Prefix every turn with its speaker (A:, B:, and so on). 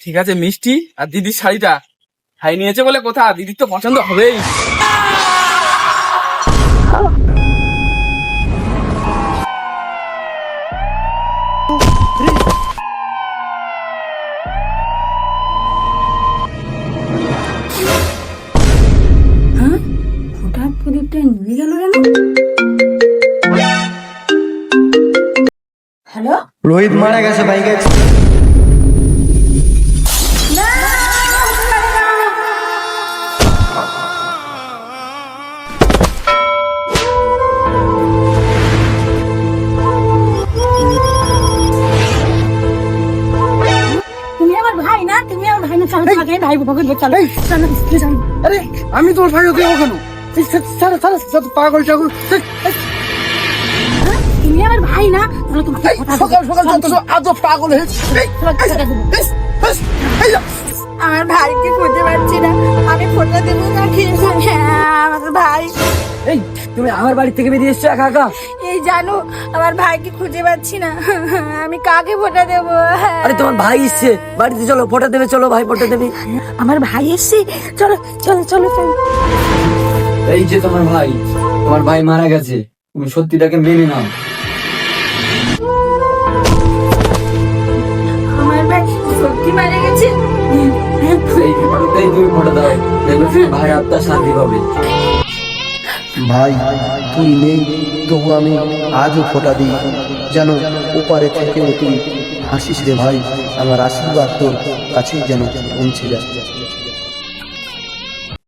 A: ঠিক আছে, মিষ্টি আর দিদির শাড়িটা ভাই নিয়েছে বলে কথা, দিদির তো পছন্দ হবেই।
B: হঠাৎ প্রদীপটা নিয়ে গেল কেন? হ্যালো,
C: রোহিত মারা গেছে বাইকে।
B: তুমি আমার ভাই না? তুমি আমার ভাই না? চলো তোমাকে ভাই বকে চলো চলো।
C: আরে আমি তোর ভাই ওকে ওখানে সারা সারা সারা পাগল টাগল।
B: তুমি আমার ভাই না? চলো তোমাকে
C: সকাল সকাল যত আজ পাগল হয়েছে।
B: আমার ভাইকে খুঁজে পাচ্ছি না, আমি ফোনটা দেবো না ঠিক? আমার ভাই,
C: এই তুমি আমার বাড়ি থেকে বেরিয়ে এসছো একা একা?
B: এই জানো আমার ভাইকে খুঁজে পাচ্ছি না, আমি কাকে ফোটা দেবো?
C: আরে তোমার ভাই এসছে বাড়িতে, চলো ফটো দেবে, চলো ভাই ফটো দেবে।
B: আমার ভাই এসছে, চলো চলো চলো চলো।
C: এই যে তোমার ভাই মারা গেছে, তুমি সত্যিটাকে মেনে নাও।
B: আমার ভাই সত্যি মারা গেছে?
C: এই ফটোতেই তুমি ফটো দাও, দেখবে তোমার ভাই আত্মা শান্তি পাবে।
D: ভাই তুই নেই তবু আমি আজও ফোটা দিই, যেন ওপারে থেকেও তুই হাসিস রে ভাই, আমার আশীর্বাদ তোর কাছেই যেন পৌঁছে যায়।